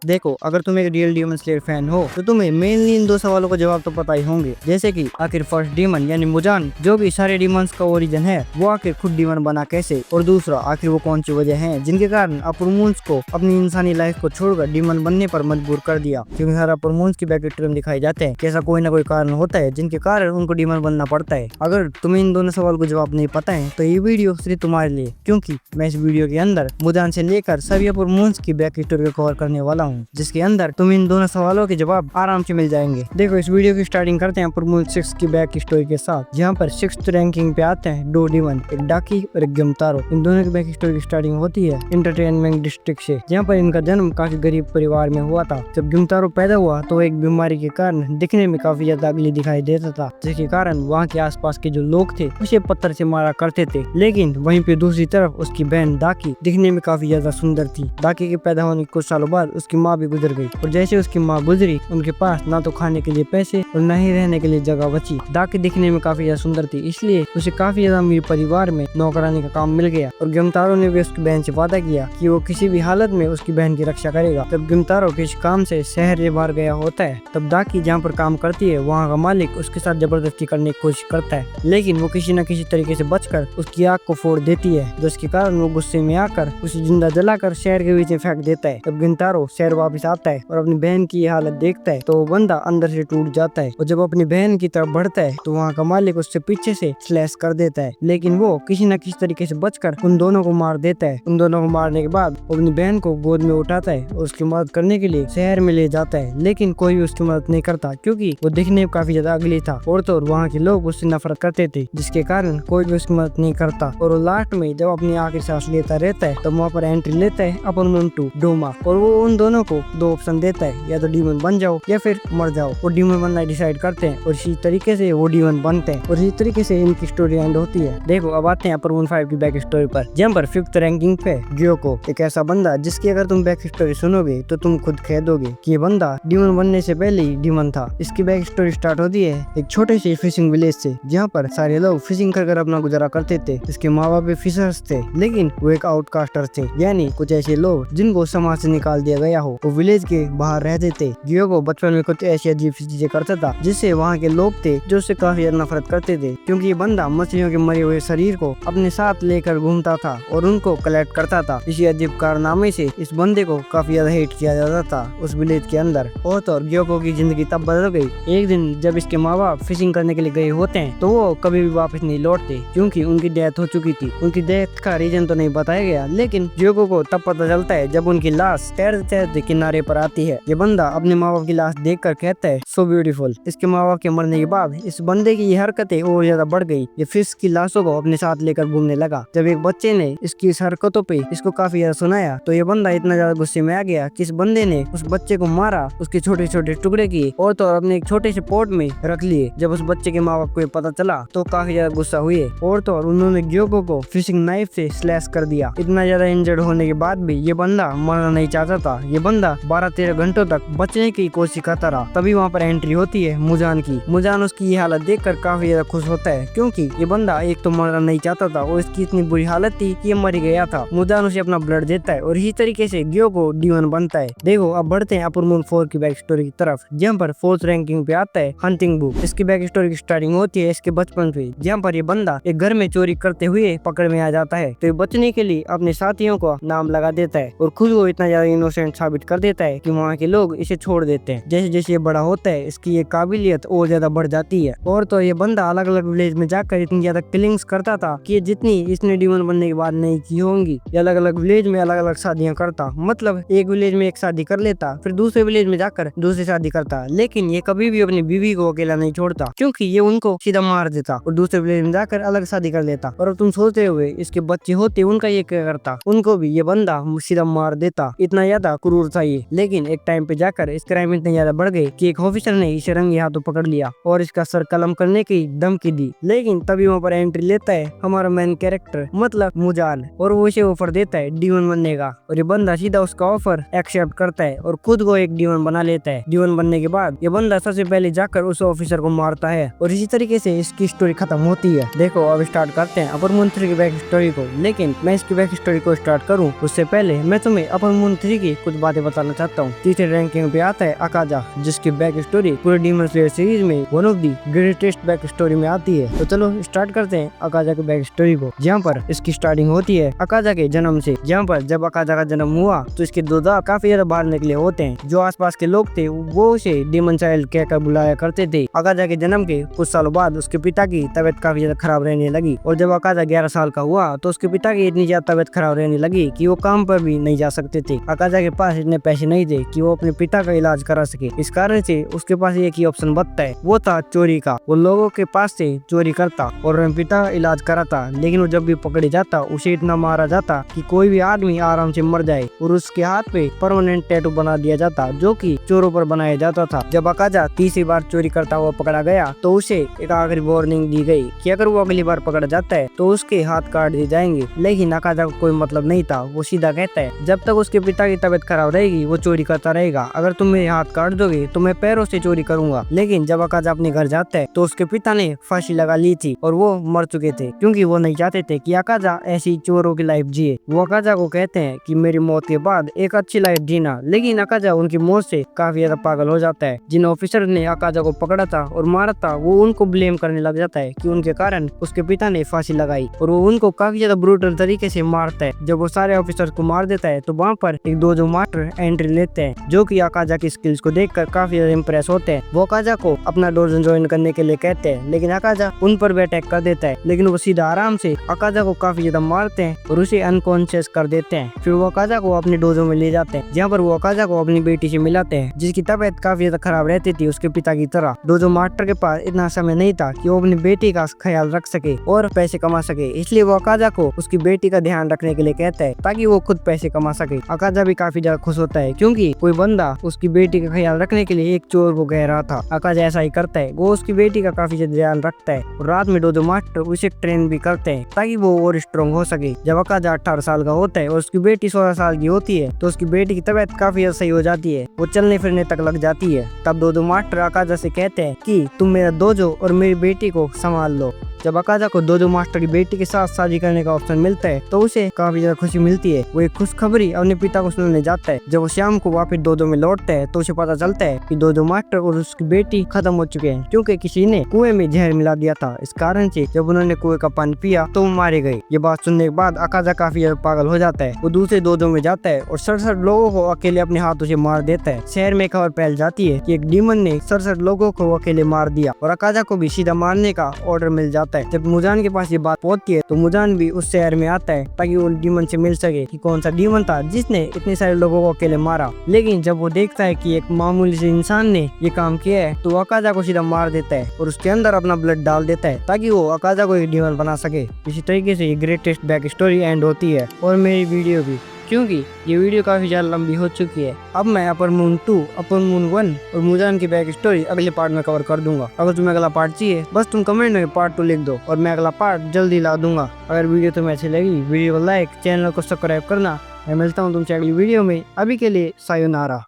देखो, अगर तुम एक रियल डीमन स्लेयर फैन हो तो तुम्हें मेनली इन दो सवालों का जवाब तो पता ही होंगे, जैसे कि आखिर फर्स्ट डीमन यानी मुजान जो भी सारे डीमंस का ओरिजिन है वो आखिर खुद डीमन बना कैसे, और दूसरा आखिर वो कौन सी वजह है जिनके कारण अपर मून्स को अपनी इंसानी लाइफ को छोड़कर डीमन बनने पर मजबूर कर दिया। क्योंकि हर अपर मून्स की बैक स्टोरी दिखाई जाते हैं कि ऐसा कोई ना कोई कारण होता है जिनके कारण उनको डीमन बनना पड़ता है। अगर तुम्हें इन दोनों सवाल को जवाब नहीं पता है तो ये वीडियो सिर्फ तुम्हारे लिए, क्योंकि मैं इस वीडियो के अंदर मुजान से लेकर सभी अपर मून्स की बैक स्टोरी को कवर करने वाला हूँ, जिसके अंदर तुम्हें इन दोनों सवालों के जवाब आराम से मिल जाएंगे। देखो, इस वीडियो की स्टार्टिंग करते हैं अपर मून 6 की बैक स्टोरी के साथ, जहाँ पर 6th रैंकिंग पे आते हैं दो डीमन, एक डाकी और एक गिमतारो। इन दोनों की बैक स्टोरी की स्टार्टिंग होती है एंटरटेनमेंट डिस्ट्रिक्ट से, जहाँ पर इनका जन्म काफी गरीब परिवार में हुआ था। जब गिमतारो पैदा हुआ तो एक बीमारी के कारण दिखने में काफी ज्यादा अगली दिखाई देता था, जिसके कारण वहाँ के आसपास के जो लोग थे उसे पत्थर से मारा करते थे। लेकिन वहीं पे दूसरी तरफ उसकी बहन दाकी दिखने में काफी ज्यादा सुंदर थी। दाकी के पैदा होने के कुछ सालों बाद उसकी माँ भी गुजर गई, और जैसे उसकी माँ गुजरी उनके पास ना तो खाने के लिए पैसे और न ही रहने के लिए जगह बची। दाकी दिखने में काफी ज्यादा सुंदर थी, इसलिए उसे काफी ज्यादा अमीर परिवार में नौकरानी का काम मिल गया। और गिमतारो ने भी उसकी बहन से वादा किया कि वो किसी भी हालत में उसकी बहन की रक्षा करेगा। जब गिमतारो किसी काम से शहर से बाहर गया होता है तब दाकी जहाँ पर काम करती है वहाँ का मालिक उसके साथ जबरदस्ती करने की कोशिश करता है, लेकिन वो किसी न किसी तरीके से बचकर उसकी आग को फोड़ देती है, जिसके कारण वो गुस्से में आकर उसे जिंदा जलाकर शहर के बीच में फेंक देता है। जब गिमतारो शहर वापस आता है और अपनी बहन की ये हालत देखता है तो वो बंदा अंदर से टूट जाता है, और जब अपनी बहन की तरफ बढ़ता है तो वहाँ का मालिक उससे पीछे से स्लैश कर देता है, लेकिन वो किसी न किसी तरीके से बचकर उन दोनों को मार देता है। उन दोनों को मारने के बाद वो अपनी बहन को गोद में उठाता है और उसकी मदद करने के लिए शहर में ले जाता है, लेकिन कोई भी उसकी मदद नहीं करता क्योंकि वो दिखने में काफी ज्यादा अगली था, और तो वहाँ के लोग उससे नफरत करते थे, जिसके कारण कोई भी उसकी मदद नहीं करता। और वो लास्ट में जब अपनी आखिरी सांस लेता रहता है तब वहाँ पर एंट्री लेता है अपर मून 2 डोमा, और वो उन दोनों को दो ऑप्शन देता है, या तो डीमन बन जाओ या फिर मर जाओ। वो डीमन बनना डिसाइड करते हैं और इसी तरीके से वो डीमन बनते हैं, और इसी तरीके से इनकी स्टोरी एंड होती है। देखो, अब आते हैं अपर मून 5 की बैक स्टोरी पर, जहाँ पर 5th रैंकिंग पे ग्योको, एक ऐसा बंदा जिसकी अगर तुम बैक स्टोरी सुनोगे तो तुम खुद कह दोगे कि ये बंदा डीमन बनने से पहले ही डीमन था। इसकी बैक स्टोरी स्टार्ट होती है एक छोटे से फिशिंग विलेज से, जहाँ पर सारे लोग फिशिंग कर अपना गुजारा करते थे। इसके माँ बाप भी फिशर्स थे, लेकिन वो एक आउटकास्टर थे, यानी कुछ ऐसे लोग जिनको समाज से निकाल दिया गया हो। वो विलेज के बाहर रहते थे। ग्योको बचपन में कुछ ऐसी अजीब चीजें करता था जिससे वहाँ के लोग थे जो उससे काफी ज्यादा नफरत करते थे, क्योंकि ये बंदा मछलियों के मरे हुए शरीर को अपने साथ लेकर घूमता था और उनको कलेक्ट करता था। इसी अजीब कारनामे से इस बंदे को काफी ज्यादा हेट किया जाता था उस विलेज के अंदर। और तो ग्योको की जिंदगी तब बदल गई एक दिन जब इसके माँ बाप फिशिंग करने के लिए गए होते हैं तो वो कभी भी वापस नहीं लौटते, क्योंकि उनकी डेथ हो चुकी थी। उनकी डेथ का रीजन तो नहीं बताया गया, लेकिन ग्योको को तब पता चलता है जब उनकी लाश तैरते तैरते किनारे पर आती है। ये बंदा अपने माँ बाप की लाश देख कर कहता है सो ब्यूटीफुल। इसके माँ बाप के मरने के बाद इस बंदे की ये हरकतें और ज्यादा बढ़ गई। ये फिश की लाशों को अपने साथ लेकर घूमने लगा। जब एक बच्चे ने इसकी इस हरकतों पे इसको काफी ज्यादा सुनाया तो ये बंदा इतना ज्यादा गुस्से में आ गया कि इस बंदे ने उस बच्चे को मारा, उसके छोटे छोटे टुकड़े किए और तो अपने एक छोटे से पोट में रख लिए। जब उस बच्चे के माँ बाप को पता चला तो काफी ज्यादा गुस्सा हुए और तो उन्होंने ग्योको को फिशिंग नाइफ से स्लैश कर दिया। इतना ज्यादा इंजर्ड होने के बाद भी ये बंदा मरना नहीं चाहता था। ये बंदा 12-13 घंटों तक बचने की कोशिश करता रहा। तभी वहाँ पर एंट्री होती है मुजान की। मुजान उसकी ये हालत देखकर काफी ज्यादा खुश होता है, क्योंकि ये बंदा एक तो मरना नहीं चाहता था और इसकी इतनी बुरी हालत थी कि ये मर गया था। मुजान उसे अपना ब्लड देता है और इसी तरीके से ग्योको डीमन बनता है। देखो, अब बढ़ते हैं अपर मून 4 की बैक स्टोरी की तरफ, जहाँ पर 4th रैंकिंग पे आता है हंटिंग बुक। इसकी बैक स्टोरी की स्टार्टिंग होती है इसके बचपन से, जहाँ पर ये बंदा एक घर में चोरी करते हुए पकड़ में आ जाता है। तो ये बचने के लिए अपने साथियों को नाम लगा देता है और खुद वो इतना ज्यादा इनोसेंट साबित कर देता है कि वहाँ के लोग इसे छोड़ देते हैं। जैसे जैसे ये बड़ा होता है इसकी ये काबिलियत और ज्यादा बढ़ जाती है, और तो ये बंदा अलग अलग विलेज में जाकर इतनी ज्यादा किलिंग्स करता था कि जितनी इसने डीमन बनने के बाद नहीं की होंगी। ये अलग अलग विलेज में अलग अलग शादियां करता, मतलब एक विलेज में एक शादी कर लेता, फिर दूसरे विलेज में जाकर दूसरी शादी करता, लेकिन ये कभी भी अपनी बीवी को अकेला नहीं छोड़ता, क्योंकि ये उनको सीधा मार देता और दूसरे विलेज में जाकर अलग शादी कर लेता। और अब तुम सोचते हुए इसके बच्चे होते उनका ये क्या करता, उनको भी ये बंदा सीधा मार देता। इतना ज्यादा क्रूर था ये। लेकिन एक टाइम पे जाकर इस क्राइम इतने ज्यादा बढ़ गए कि एक ऑफिसर ने इसे रंगे हाथों पकड़ लिया और इसका सर कलम करने की धमकी दी। लेकिन तभी वहाँ पर एंट्री लेता है हमारा मेन कैरेक्टर मतलब मुजान, और वो इसे ऑफर देता है डीमन बनने का, और ये बंदा सीधा उसका ऑफर एक्सेप्ट करता है और खुद को एक डीमन बना लेता है। डीमन बनने के बाद ये बंदा सबसे पहले जाकर उस ऑफिसर को मारता है, और इसी तरीके से इसकी स्टोरी खत्म होती है। देखो, अब स्टार्ट करते हैं अपर मून 3 की बैक स्टोरी को, लेकिन मैं इसकी बैक स्टोरी को स्टार्ट करूँ उससे पहले मैं तुम्हें अपर मून 3 की कुछ बातें बताना चाहता हूँ। तीसरे रैंकिंग पे आता है अकाजा, जिसकी बैक स्टोरी पूरे डीमन स्लेयर सीरीज में one of the greatest back story में आती है। तो चलो स्टार्ट करते हैं अकाजा की बैक स्टोरी को, जहाँ पर इसकी स्टार्टिंग होती है अकाजा के जन्म से। जहाँ पर जब अकाजा का जन्म हुआ तो इसके दादा काफी ज्यादा बाहर निकले होते हैं। जो आसपास के लोग थे वो उसे डीमन चाइल्ड कहकर बुलाया करते थे। अकाजा के जन्म के कुछ सालों बाद उसके पिता की तबीयत काफी ज्यादा खराब रहने लगी, और जब अकाजा 11 साल का हुआ तो उसके पिता की इतनी ज्यादा तबीयत खराब रहने लगी कि वो काम पर भी नहीं जा सकते थे। अकाजा के पास इतने पैसे नहीं थे कि वो अपने पिता का इलाज करा सके। इस कारण से उसके पास एक ही ऑप्शन बचता है, वो था चोरी का। वो लोगों के पास से चोरी करता और अपने पिता का इलाज कराता, लेकिन वो जब भी पकड़े जाता उसे इतना मारा जाता कि कोई भी आदमी आराम से मर जाए, और उसके हाथ पे परमानेंट टैटू बना दिया जाता जो कि चोरों पर बनाया जाता था। जब अकाजा तीसरी बार चोरी करता हुआ पकड़ा गया तो उसे एक आखिरी वार्निंग दी गई कि अगर वो अगली बार पकड़ा जाता है तो उसके हाथ काट दिए जाएंगे। लेकिन अकाजा को कोई मतलब नहीं था, वो सीधा कहता है जब तक उसके पिता की तबीयत खराब रहेगी वो चोरी करता रहेगा। अगर तुम मेरे हाथ काट दोगे तो मैं पैरों से चोरी करूंगा। लेकिन जब अकाजा अपने घर जाता है तो उसके पिता ने फांसी लगा ली थी और वो मर चुके थे, क्योंकि वो नहीं चाहते थे कि अकाजा ऐसी चोरों की लाइफ जिए। वो अकाजा को कहते हैं कि मेरी मौत के बाद एक अच्छी लाइफ जीना, लेकिन अकाजा उनकी मौत से काफी ज्यादा पागल हो जाता है। जिन ऑफिसर ने अकाजा को पकड़ा था और मारा था वो उनको ब्लेम करने लग जाता है कि उनके कारण उसके पिता ने फांसी लगाई, और वो उनको काफी ज्यादा ब्रूटल तरीके से मारता है। जब वो सारे ऑफिसर को मार देता है तो वहाँ पर एक डोजो मास्टर एंट्री लेते हैं, जो कि अकाजा की स्किल्स को देखकर काफी ज्यादा इम्प्रेस होते हैं। वो अकाजा को अपना डोजो ज्वाइन करने के लिए कहते हैं, लेकिन अकाजा उन पर भी अटैक कर देता है। लेकिन वो सीधा आराम से अकाजा को काफी ज्यादा मारते हैं और उसे अनकॉन्शियस कर देते हैं। फिर वो अकाजा को अपने डोजो में ले जाते हैं, जहाँ पर वो अकाजा को अपनी बेटी से मिलाते हैं, जिसकी तबीयत काफी ज्यादा खराब रहती थी उसके पिता की तरह। डोजो मास्टर के पास इतना समय नहीं था कि वो अपनी बेटी का ख्याल रख सके और पैसे कमा सके, इसलिए वो अकाजा को उसकी बेटी का ध्यान रखने के लिए कहता है ताकि वो खुद पैसे कमा सके। अकाजा भी काफी ज्यादा खुश होता है क्योंकि कोई बंदा उसकी बेटी का ख्याल रखने के लिए एक चोर को कह रहा था। अकाजा ऐसा ही करता है, वो उसकी बेटी का काफी ज्यादा ध्यान रखता है और रात में डोजो मास्टर उसे ट्रेन भी करते हैं ताकि वो और स्ट्रॉन्ग हो सके। जब अकाजा 18 साल का होता है और उसकी बेटी 16 साल की होती है तो उसकी बेटी की तबीयत काफी ज्यादा सही हो जाती है, वो चलने फिरने तक लग जाती है। तब डोजो मास्टर अकाजा से कहते हैं कि तुम मेरा डोजो और मेरी बेटी को संभाल लो। जब अकाजा को डोजो मास्टर की बेटी के साथ शादी करने का ऑप्शन मिलता है तो उसे काफी ज्यादा खुशी मिलती है। वो एक खुशखबरी अपने पिता को सुनाने जाता है। जब वो शाम को वापस डोजो में लौटता है तो उसे पता चलता है कि डोजो मास्टर और उसकी बेटी खत्म हो चुके हैं, क्योंकि किसी ने कुएं में जहर मिला दिया था। इस कारण से जब उन्होंने कुएं का पानी पिया तो वो मारे गए। ये बात सुनने के बाद अकाजा काफी ज्यादा पागल हो जाता है। वो दूसरे डोजो में जाता है और 67 लोगों को अकेले अपने हाथों से मार देता है। शहर में खबर फैल जाती है कि एक डीमन ने 67 लोगों को अकेले मार दिया और अकाजा को भी सीधा मारने का ऑर्डर मिल जाता है। जब मुजान के पास ये बात पहुंचती है तो मुजान भी उस शहर में आता है ताकि वो डीमन से मिल सके कि कौन सा डीमन था जिसने इतने सारे लोगों को अकेले मारा। लेकिन जब वो देखता है कि एक मामूली से इंसान ने ये काम किया है तो वो अकाजा को सीधा मार देता है और उसके अंदर अपना ब्लड डाल देता है ताकि वो अकाजा को एक डीमन बना सके। इसी तरीके से ये ग्रेटेस्ट बैक स्टोरी एंड होती है और मेरी वीडियो भी, क्योंकि ये वीडियो काफी ज्यादा लंबी हो चुकी है। अब मैं अपर मून 2, अपर मून 1 और मुजान की बैक स्टोरी अगले पार्ट में कवर कर दूंगा। अगर तुम्हें अगला पार्ट चाहिए बस तुम कमेंट में पार्ट 2 लिख दो और मैं अगला पार्ट जल्दी ला दूंगा। अगर वीडियो तुम्हें अच्छी लगी वीडियो को लाइक, चैनल को सब्सक्राइब करना। मैं मिलता हूँ तुमसे अगली वीडियो में। अभी के लिए सायोनारा।